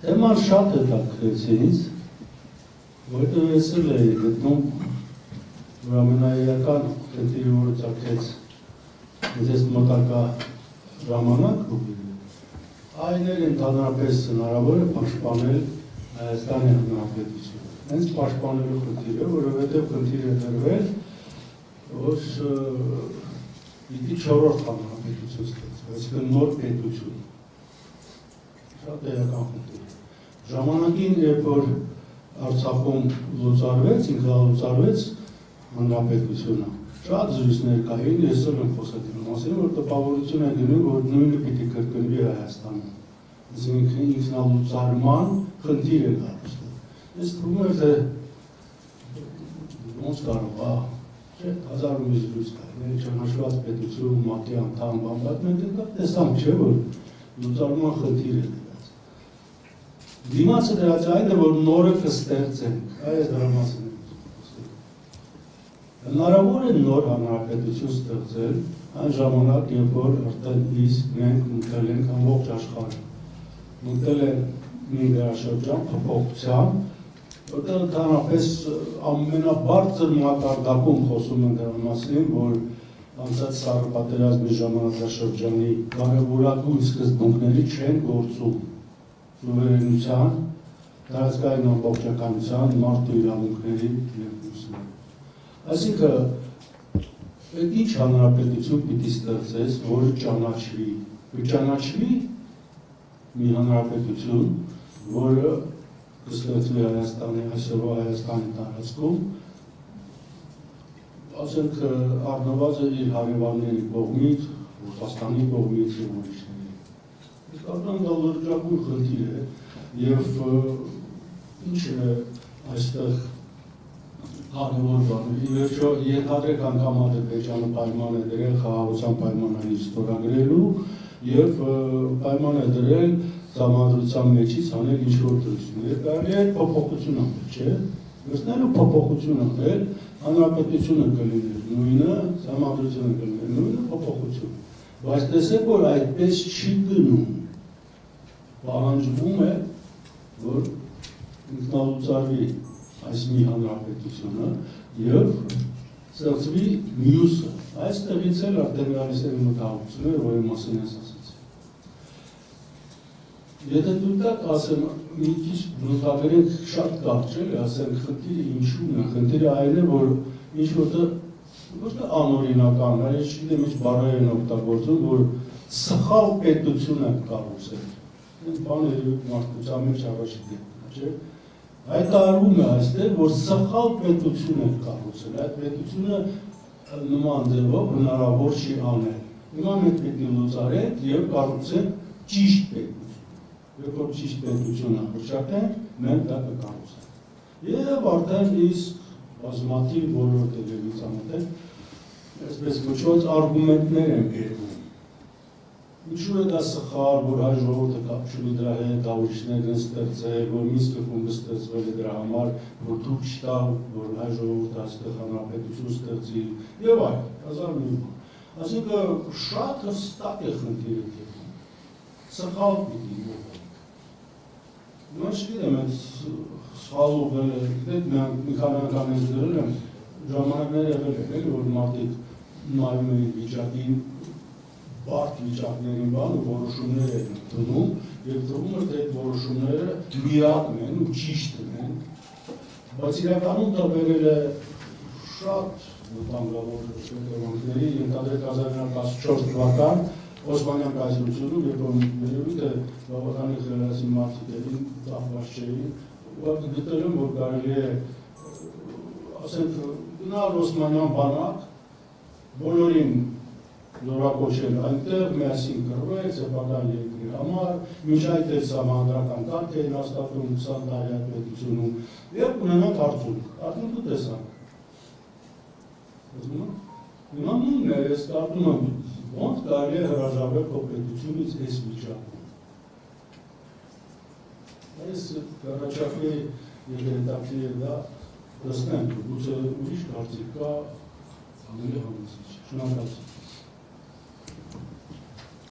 Թեման շատ հետաքրքրեց ինձ, որտեղ ես էլ էի գտնում, որ ամենաերական խնդիրը, որը ծագեց ես մոտակա ժամանակ, այներ ընդհանրապես հնարավոր է պաշտպանել Հայաստանի Հանրապետությունը։ Հենց պաշտպանելու խնդիրը, որովհետև խնդիր է դրվել, որ պիտի 4-րդ հանրապետություն ստեղծվի, այսինքն նոր պետություն։ Շատ էական խնդիր։ Ժամանակին, երբ որ Արցախում լուծարվեց, ինքնալուծարվեց հանրապետությունը, շատ զրույցներ կային, ես էլ եմ խոսել դրա մասին, որ տպավորություն է գնում, որ նույնը պիտի կրկնվի Հայաստանում։ Այսինքն ինքնալուծարման խնդիր է կառուցվել։ Ես թվում է, թե ոնց կարող է, չէ, 1000 զրույց կային, չհաշված պետություն, ՄԱԿ-ի անդամ, բան, մենք տեսանք, չէ, որ լուծարման խնդիր է դրած։ Դիմացը դրած այն է, որ նորը կստեղծենք, այս դրա մասին եմ խոսել։ Հնարավոր է նոր հանրապետություն ստեղծել այն ժամանակ, երբ որ արդեն իսկ մենք մտել ենք ամբողջ աշխարհը։ Մտել է մի դարաշրջան փոփոխության, որտեղ ընդհանրապես ամենաբարձր մակարդակում խոսում են դրա մասին, որ անցած սառը պատերազմի ժամանակաշրջանի կարևորագույն սկզբունքների չեն գործում սուվերենության, տարածքային ամբողջականության, մարդու իրավունքների և մյուսների։ Այսինքն, այդ ինչ հանրապետություն պիտի ստեղծես, որը ճանաչվի, կճանաչվի մի հանրապետություն, որը կստեղծվի Հայաստանի, այսօրվա Հայաստանի տարածքում, ասենք առնվազն իր հարևանների կողմից, Ռուսաստանի կողմից և ուրիշների։ Կարծում դա լրջագույն խնդիր է, և ինչ է այստեղ կարևոր բանը։ Ի վերջո, ենթադրեք անգամ Ադրբեջանը պայման է դրել խաղաղության պայմանների ստորագրելու և պայման է դրել Սահմանադրության մեջից անել ինչ-որ դրություններ, կարելի է փոփոխություն անել, չէ՞։ Մյուսները փոփոխություն անել, հանրապետությունը կլիներ նույնը, Սահմանադրությունը կլիներ նույնը, փոփոխություն։ Բայց տեսեք, որ այդպես չի գնում։ Պահանջվում է, որ ինքնալուծարվի այս մի հանրապետությունը և ստեղծվի մյուսը։ Այստեղից էլ արդեն գալիս են մտահոգությունները, որի մասին ես ասացի։ Եթե դու տակ ասեմ, մի քիչ բնութագրենք շատ կարճ էլ, ասենք խնդիրը ինչու՞ն է, խնդիրը այն է, որ ինչ-որտեղ ոչ թե անօրինական, այլ չգիտեմ ինչ բառեր են օգտագործում, որ սխալ պետություն է կառուցել։ Այս բաները մարդկության մեջ առաջ դեպքն է, չէ՞։ Հայտարարվում է այստեղ, որ սխալ պետություն է կառուցել, այդ պետությունը նման ձևով հնարավոր չի անել։ Հիմա մենք պետք է լուծարենք և կառուցենք ճիշտ պետություն։ Երբ որ ճիշտ պետությունը հռչակենք, մենք դա կկառուցենք։ Եվ արդեն իսկ բազմաթիվ բոլոր տելևիզիաներ, այսպես կոչված արգումենտներ են բերվում։ Ինչու է դա սխալ, որ հայ ժողովուրդը կապչուի դրա հետ, դա ուրիշներն են ստեղծել, որ Մինսկի խումբը ստեղծվել է դրա համար, որ թույլ չտա, որ հայ ժողովուրդը այստեղ հանրապետություն ստեղծի, և այլ, հազար մի բան։ Այսինքն շատ հստակ է խնդիրը դեպքում։ Սխալ պիտի ողենք։ Հիմա չգիտեմ, այդ սխալ ուղղել է, գիտեք, մի քանի անգամ ես դրել եմ, ժամանակներ եղել են, որ մարդիկ նայում են վիճակին, բարդ վիճակներին բան ու որոշումներ են դնում և թվում է, թե այդ որոշումները միակն են ու ճիշտն են, բայց իրականում դա բերել է շատ վտանգավոր հետևանքների, ենթադրեք 1914 թվական Օսմանյան կայսրությունում, երբ որ երևի թե բավականին խելացի մարդիկ էին, ծախված չէին, ուղղակի գտել եմ, որ կարելի է, ասենք, գնալ Օսմանյան բանակ, բոլորին նորակոչել այնտեղ, միասին կռվել, սեփական երկրի համար, մինչ այդ էլ սահմանադրական կարգ էին հաստատում 20 տարի այդ պետությունում, և ունենանք արդյունք, արդյունքը տեսանք։ Հիմա նույնն է, ես կարծում եմ, ոնց կարելի է հրաժարվել քո պետությունից այս վիճակում։ Այս առաջարկի հետաքրքիր է դա տեսնենք, գուցե ուրիշ կարծիք կա, ավելի համեցիչ։ Շնորհակալություն։